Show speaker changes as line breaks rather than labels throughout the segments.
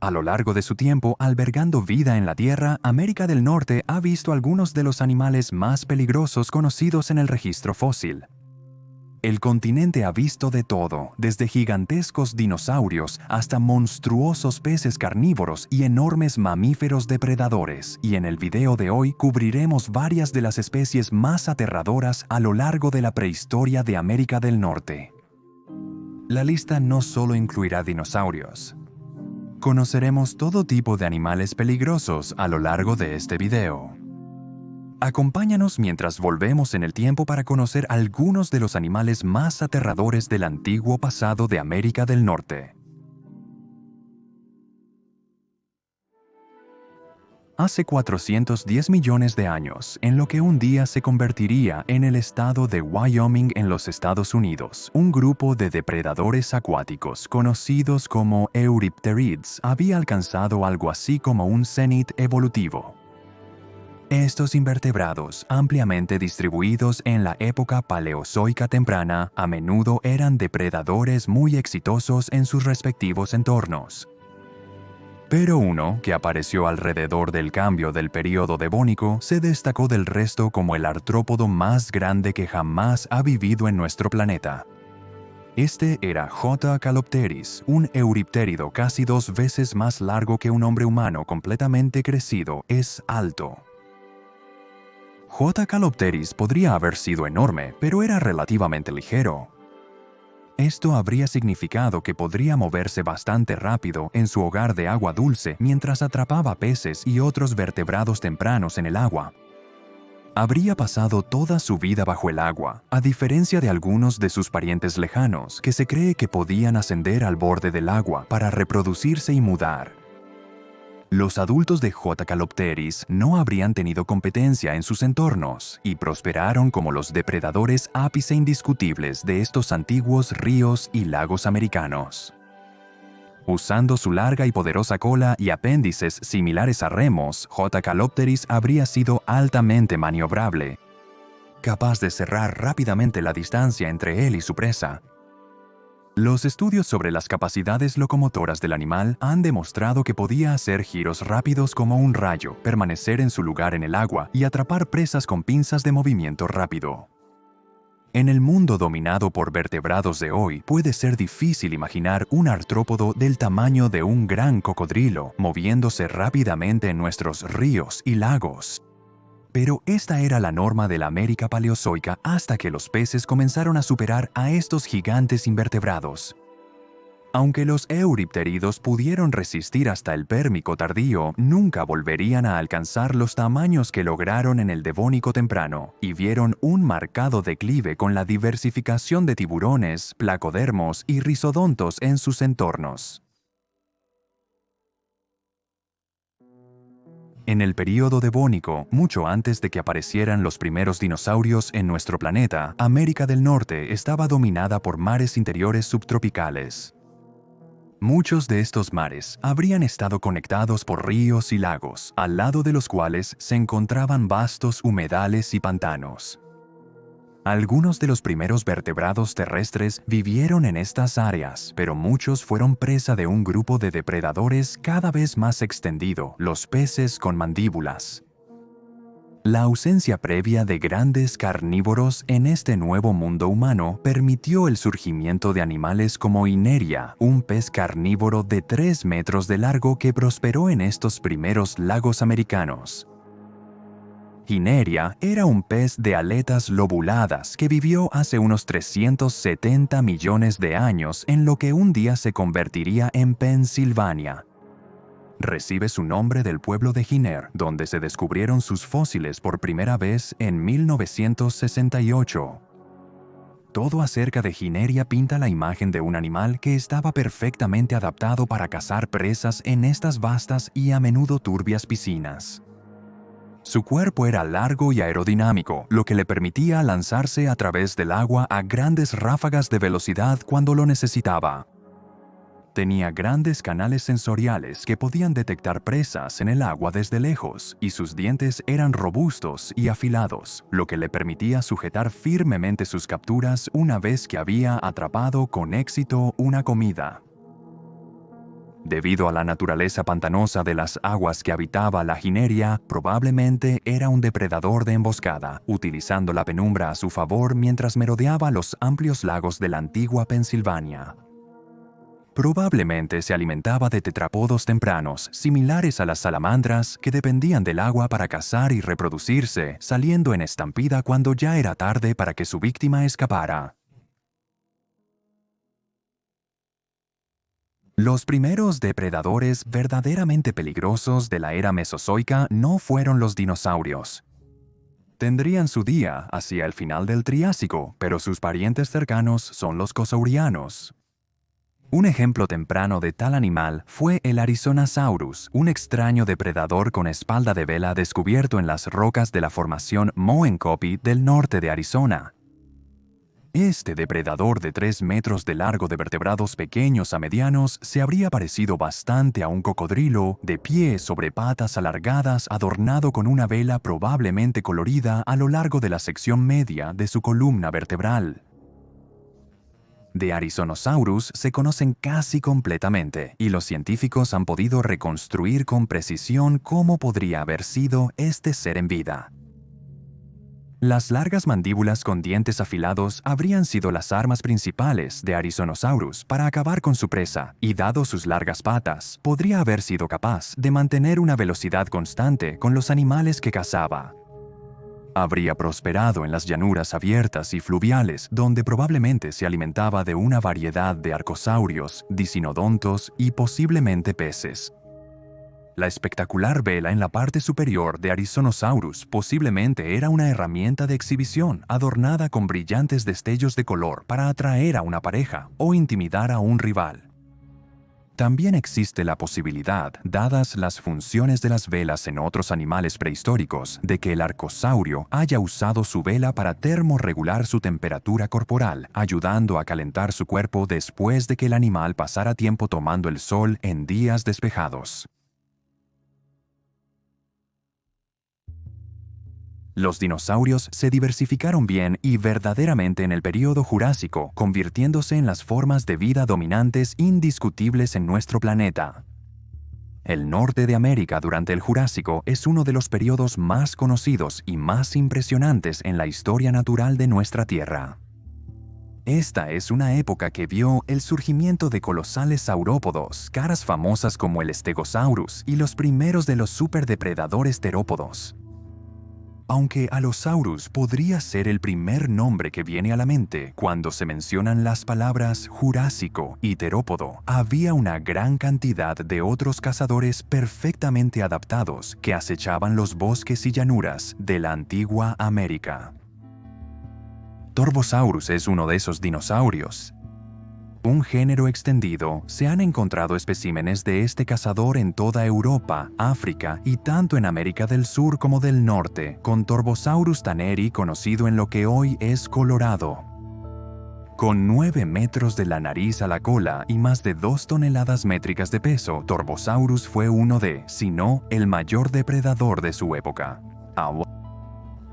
A lo largo de su tiempo albergando vida en la Tierra, América del Norte ha visto algunos de los animales más peligrosos conocidos en el registro fósil. El continente ha visto de todo, desde gigantescos dinosaurios hasta monstruosos peces carnívoros y enormes mamíferos depredadores, y en el video de hoy cubriremos varias de las especies más aterradoras a lo largo de la prehistoria de América del Norte. La lista no solo incluirá dinosaurios. Conoceremos todo tipo de animales peligrosos a lo largo de este video. Acompáñanos mientras volvemos en el tiempo para conocer algunos de los animales más aterradores del antiguo pasado de América del Norte. Hace 410 millones de años, en lo que un día se convertiría en el estado de Wyoming en los Estados Unidos, un grupo de depredadores acuáticos conocidos como Eurypterids había alcanzado algo así como un cenit evolutivo. Estos invertebrados, ampliamente distribuidos en la época paleozoica temprana, a menudo eran depredadores muy exitosos en sus respectivos entornos. Pero uno, que apareció alrededor del cambio del período devónico, se destacó del resto como el artrópodo más grande que jamás ha vivido en nuestro planeta. Este era J. calopteris, un eurypterido casi 2 veces más largo que un hombre humano completamente crecido, es alto. J. calopteris podría haber sido enorme, pero era relativamente ligero. Esto habría significado que podría moverse bastante rápido en su hogar de agua dulce mientras atrapaba peces y otros vertebrados tempranos en el agua. Habría pasado toda su vida bajo el agua, a diferencia de algunos de sus parientes lejanos, que se cree que podían ascender al borde del agua para reproducirse y mudar. Los adultos de J. calopteris no habrían tenido competencia en sus entornos y prosperaron como los depredadores ápice indiscutibles de estos antiguos ríos y lagos americanos. Usando su larga y poderosa cola y apéndices similares a remos, J. calopteris habría sido altamente maniobrable, capaz de cerrar rápidamente la distancia entre él y su presa. Los estudios sobre las capacidades locomotoras del animal han demostrado que podía hacer giros rápidos como un rayo, permanecer en su lugar en el agua y atrapar presas con pinzas de movimiento rápido. En el mundo dominado por vertebrados de hoy, puede ser difícil imaginar un artrópodo del tamaño de un gran cocodrilo moviéndose rápidamente en nuestros ríos y lagos. Pero esta era la norma de la América paleozoica hasta que los peces comenzaron a superar a estos gigantes invertebrados. Aunque los eurypteridos pudieron resistir hasta el Pérmico tardío, nunca volverían a alcanzar los tamaños que lograron en el Devónico temprano, y vieron un marcado declive con la diversificación de tiburones, placodermos y rizodontos en sus entornos. En el período devónico, mucho antes de que aparecieran los primeros dinosaurios en nuestro planeta, América del Norte estaba dominada por mares interiores subtropicales. Muchos de estos mares habrían estado conectados por ríos y lagos, al lado de los cuales se encontraban vastos humedales y pantanos. Algunos de los primeros vertebrados terrestres vivieron en estas áreas, pero muchos fueron presa de un grupo de depredadores cada vez más extendido, los peces con mandíbulas. La ausencia previa de grandes carnívoros en este nuevo mundo humano permitió el surgimiento de animales como Ineria, un pez carnívoro de 3 metros de largo que prosperó en estos primeros lagos americanos. Ineria era un pez de aletas lobuladas que vivió hace unos 370 millones de años en lo que un día se convertiría en Pensilvania. Recibe su nombre del pueblo de Giner, donde se descubrieron sus fósiles por primera vez en 1968. Todo acerca de Ineria pinta la imagen de un animal que estaba perfectamente adaptado para cazar presas en estas vastas y a menudo turbias piscinas. Su cuerpo era largo y aerodinámico, lo que le permitía lanzarse a través del agua a grandes ráfagas de velocidad cuando lo necesitaba. Tenía grandes canales sensoriales que podían detectar presas en el agua desde lejos, y sus dientes eran robustos y afilados, lo que le permitía sujetar firmemente sus capturas una vez que había atrapado con éxito una comida. Debido a la naturaleza pantanosa de las aguas que habitaba la jineria, probablemente era un depredador de emboscada, utilizando la penumbra a su favor mientras merodeaba los amplios lagos de la antigua Pensilvania. Probablemente se alimentaba de tetrápodos tempranos, similares a las salamandras, que dependían del agua para cazar y reproducirse, saliendo en estampida cuando ya era tarde para que su víctima escapara. Los primeros depredadores verdaderamente peligrosos de la era mesozoica no fueron los dinosaurios. Tendrían su día hacia el final del Triásico, pero sus parientes cercanos son los cosaurianos. Un ejemplo temprano de tal animal fue el Arizonasaurus, un extraño depredador con espalda de vela descubierto en las rocas de la formación Moenkopi del norte de Arizona. Este depredador de 3 metros de largo de vertebrados pequeños a medianos se habría parecido bastante a un cocodrilo, de pie sobre patas alargadas, adornado con una vela probablemente colorida a lo largo de la sección media de su columna vertebral. De Arizonosaurus se conocen casi completamente, y los científicos han podido reconstruir con precisión cómo podría haber sido este ser en vida. Las largas mandíbulas con dientes afilados habrían sido las armas principales de Arizonosaurus para acabar con su presa, y dado sus largas patas, podría haber sido capaz de mantener una velocidad constante con los animales que cazaba. Habría prosperado en las llanuras abiertas y fluviales, donde probablemente se alimentaba de una variedad de arcosaurios, dicinodontos y posiblemente peces. La espectacular vela en la parte superior de Arizonosaurus posiblemente era una herramienta de exhibición adornada con brillantes destellos de color para atraer a una pareja o intimidar a un rival. También existe la posibilidad, dadas las funciones de las velas en otros animales prehistóricos, de que el arcosaurio haya usado su vela para termorregular su temperatura corporal, ayudando a calentar su cuerpo después de que el animal pasara tiempo tomando el sol en días despejados. Los dinosaurios se diversificaron bien y verdaderamente en el período Jurásico, convirtiéndose en las formas de vida dominantes indiscutibles en nuestro planeta. El norte de América durante el Jurásico es uno de los periodos más conocidos y más impresionantes en la historia natural de nuestra Tierra. Esta es una época que vio el surgimiento de colosales saurópodos, caras famosas como el Stegosaurus y los primeros de los superdepredadores terópodos. Aunque Allosaurus podría ser el primer nombre que viene a la mente cuando se mencionan las palabras Jurásico y terópodo, había una gran cantidad de otros cazadores perfectamente adaptados que acechaban los bosques y llanuras de la antigua América. Torvosaurus es uno de esos dinosaurios. Un género extendido, se han encontrado especímenes de este cazador en toda Europa, África y tanto en América del Sur como del Norte, con Torvosaurus tanneri conocido en lo que hoy es Colorado. Con 9 metros de la nariz a la cola y más de 2 toneladas métricas de peso, Torvosaurus fue uno de, si no, el mayor depredador de su época.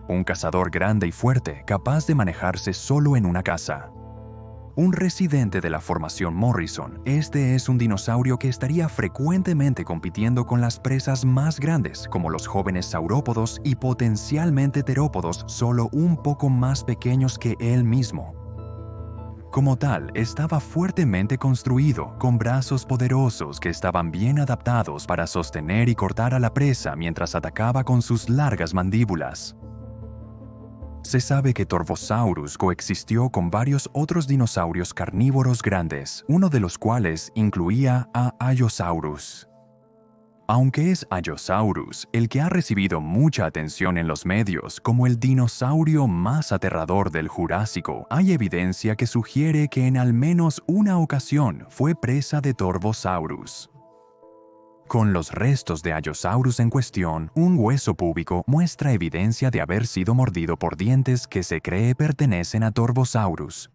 Un cazador grande y fuerte, capaz de manejarse solo en una caza. Un residente de la formación Morrison, este es un dinosaurio que estaría frecuentemente compitiendo con las presas más grandes, como los jóvenes saurópodos y potencialmente terópodos solo un poco más pequeños que él mismo. Como tal, estaba fuertemente construido, con brazos poderosos que estaban bien adaptados para sostener y cortar a la presa mientras atacaba con sus largas mandíbulas. Se sabe que Torvosaurus coexistió con varios otros dinosaurios carnívoros grandes, uno de los cuales incluía a Allosaurus. Aunque es Allosaurus el que ha recibido mucha atención en los medios como el dinosaurio más aterrador del Jurásico, hay evidencia que sugiere que en al menos una ocasión fue presa de Torvosaurus. Con los restos de Allosaurus en cuestión, un hueso púbico muestra evidencia de haber sido mordido por dientes que se cree pertenecen a Torvosaurus.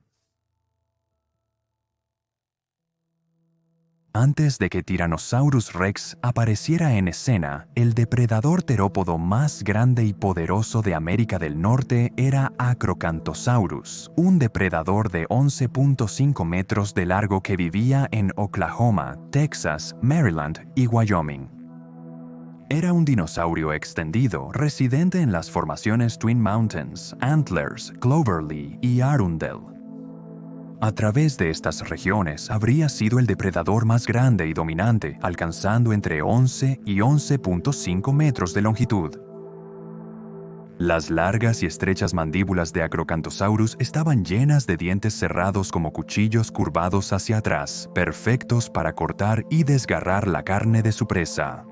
Antes de que Tyrannosaurus Rex apareciera en escena, el depredador terópodo más grande y poderoso de América del Norte era Acrocanthosaurus, un depredador de 11.5 metros de largo que vivía en Oklahoma, Texas, Maryland y Wyoming. Era un dinosaurio extendido, residente en las formaciones Twin Mountains, Antlers, Cloverleaf y Arundel. A través de estas regiones habría sido el depredador más grande y dominante, alcanzando entre 11 y 11.5 metros de longitud. Las largas y estrechas mandíbulas de Acrocanthosaurus estaban llenas de dientes cerrados como cuchillos curvados hacia atrás, perfectos para cortar y desgarrar la carne de su presa.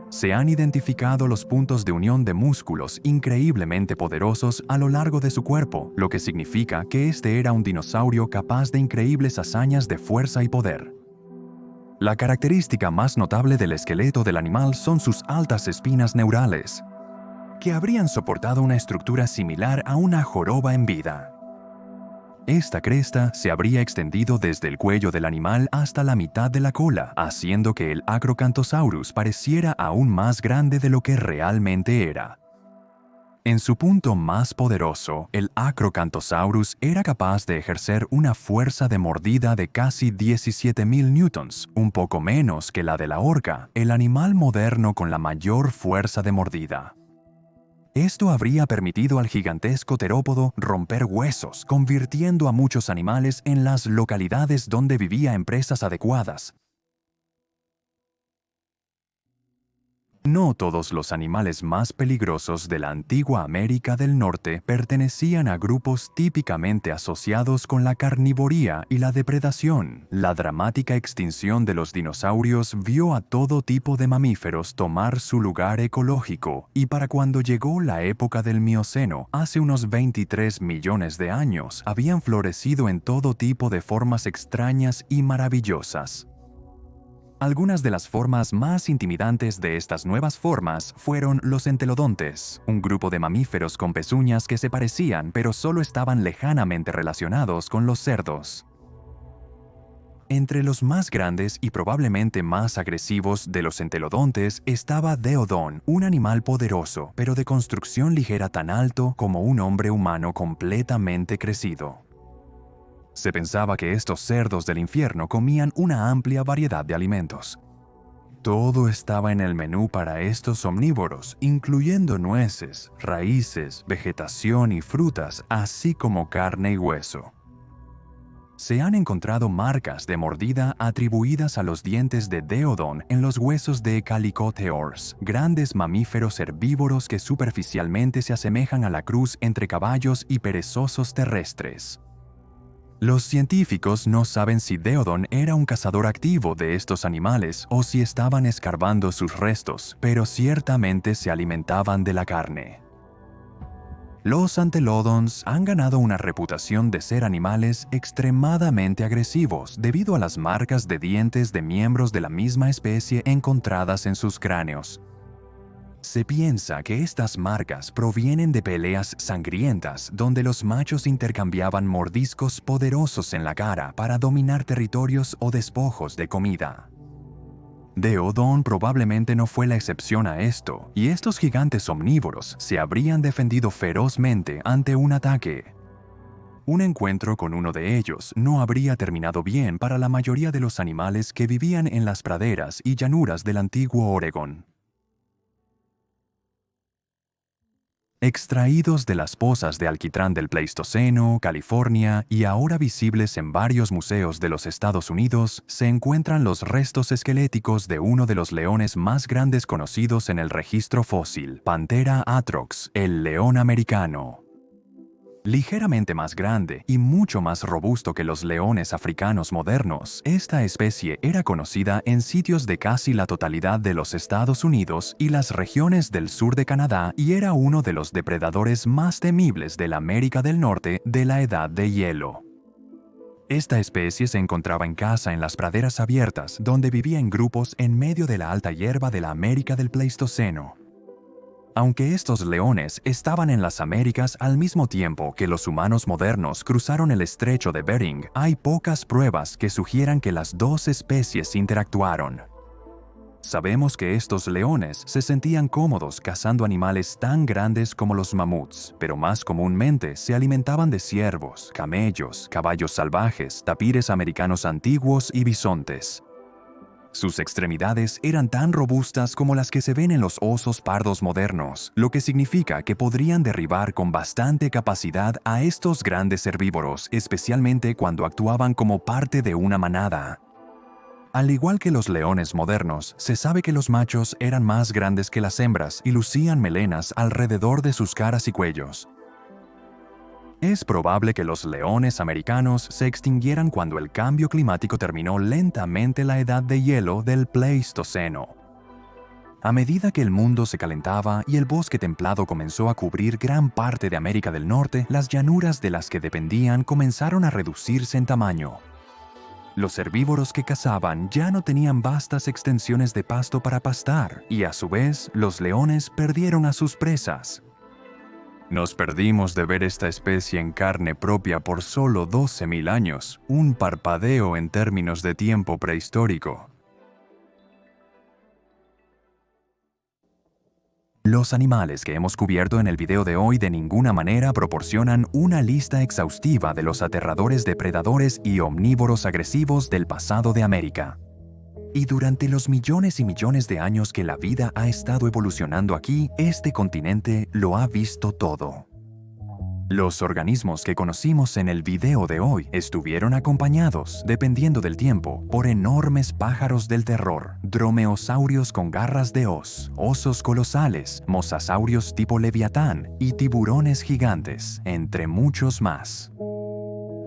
Se han identificado los puntos de unión de músculos increíblemente poderosos a lo largo de su cuerpo, lo que significa que este era un dinosaurio capaz de increíbles hazañas de fuerza y poder. La característica más notable del esqueleto del animal son sus altas espinas neurales, que habrían soportado una estructura similar a una joroba en vida. Esta cresta se habría extendido desde el cuello del animal hasta la mitad de la cola, haciendo que el Acrocanthosaurus pareciera aún más grande de lo que realmente era. En su punto más poderoso, el Acrocanthosaurus era capaz de ejercer una fuerza de mordida de casi 17.000 newtons, un poco menos que la de la orca, el animal moderno con la mayor fuerza de mordida. Esto habría permitido al gigantesco terópodo romper huesos, convirtiendo a muchos animales en las localidades donde vivía en presas adecuadas. No todos los animales más peligrosos de la antigua América del Norte pertenecían a grupos típicamente asociados con la carnivoría y la depredación. La dramática extinción de los dinosaurios vio a todo tipo de mamíferos tomar su lugar ecológico, y para cuando llegó la época del Mioceno, hace unos 23 millones de años, habían florecido en todo tipo de formas extrañas y maravillosas. Algunas de las formas más intimidantes de estas nuevas formas fueron los entelodontes, un grupo de mamíferos con pezuñas que se parecían pero solo estaban lejanamente relacionados con los cerdos. Entre los más grandes y probablemente más agresivos de los entelodontes estaba Deodon, un animal poderoso, pero de construcción ligera tan alto como un hombre humano completamente crecido. Se pensaba que estos cerdos del infierno comían una amplia variedad de alimentos. Todo estaba en el menú para estos omnívoros, incluyendo nueces, raíces, vegetación y frutas, así como carne y hueso. Se han encontrado marcas de mordida atribuidas a los dientes de Deodon en los huesos de Chalicotheres, grandes mamíferos herbívoros que superficialmente se asemejan a la cruz entre caballos y perezosos terrestres. Los científicos no saben si Deodon era un cazador activo de estos animales o si estaban escarbando sus restos, pero ciertamente se alimentaban de la carne. Los antelodons han ganado una reputación de ser animales extremadamente agresivos debido a las marcas de dientes de miembros de la misma especie encontradas en sus cráneos. Se piensa que estas marcas provienen de peleas sangrientas donde los machos intercambiaban mordiscos poderosos en la cara para dominar territorios o despojos de comida. Deodon probablemente no fue la excepción a esto, y estos gigantes omnívoros se habrían defendido ferozmente ante un ataque. Un encuentro con uno de ellos no habría terminado bien para la mayoría de los animales que vivían en las praderas y llanuras del antiguo Oregón. Extraídos de las pozas de alquitrán del Pleistoceno, California y ahora visibles en varios museos de los Estados Unidos, se encuentran los restos esqueléticos de uno de los leones más grandes conocidos en el registro fósil, Panthera atrox, el león americano. Ligeramente más grande y mucho más robusto que los leones africanos modernos, esta especie era conocida en sitios de casi la totalidad de los Estados Unidos y las regiones del sur de Canadá y era uno de los depredadores más temibles de la América del Norte de la Edad de Hielo. Esta especie se encontraba en caza en las praderas abiertas, donde vivía en grupos en medio de la alta hierba de la América del Pleistoceno. Aunque estos leones estaban en las Américas al mismo tiempo que los humanos modernos cruzaron el estrecho de Bering, hay pocas pruebas que sugieran que las dos especies interactuaron. Sabemos que estos leones se sentían cómodos cazando animales tan grandes como los mamuts, pero más comúnmente se alimentaban de ciervos, camellos, caballos salvajes, tapires americanos antiguos y bisontes. Sus extremidades eran tan robustas como las que se ven en los osos pardos modernos, lo que significa que podrían derribar con bastante capacidad a estos grandes herbívoros, especialmente cuando actuaban como parte de una manada. Al igual que los leones modernos, se sabe que los machos eran más grandes que las hembras y lucían melenas alrededor de sus caras y cuellos. Es probable que los leones americanos se extinguieran cuando el cambio climático terminó lentamente la edad de hielo del Pleistoceno. A medida que el mundo se calentaba y el bosque templado comenzó a cubrir gran parte de América del Norte, las llanuras de las que dependían comenzaron a reducirse en tamaño. Los herbívoros que cazaban ya no tenían vastas extensiones de pasto para pastar, y a su vez, los leones perdieron a sus presas. Nos perdimos de ver esta especie en carne propia por solo 12.000 años, un parpadeo en términos de tiempo prehistórico. Los animales que hemos cubierto en el video de hoy de ninguna manera proporcionan una lista exhaustiva de los aterradores depredadores y omnívoros agresivos del pasado de América. Y durante los millones y millones de años que la vida ha estado evolucionando aquí, este continente lo ha visto todo. Los organismos que conocimos en el video de hoy estuvieron acompañados, dependiendo del tiempo, por enormes pájaros del terror, dromeosaurios con garras de hoz, osos colosales, mosasaurios tipo leviatán y tiburones gigantes, entre muchos más.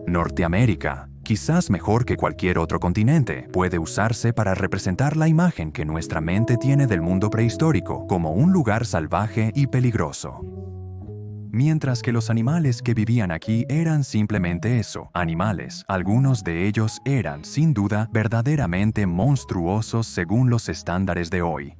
Norteamérica, quizás mejor que cualquier otro continente, puede usarse para representar la imagen que nuestra mente tiene del mundo prehistórico como un lugar salvaje y peligroso. Mientras que los animales que vivían aquí eran simplemente eso, animales, algunos de ellos eran, sin duda, verdaderamente monstruosos según los estándares de hoy.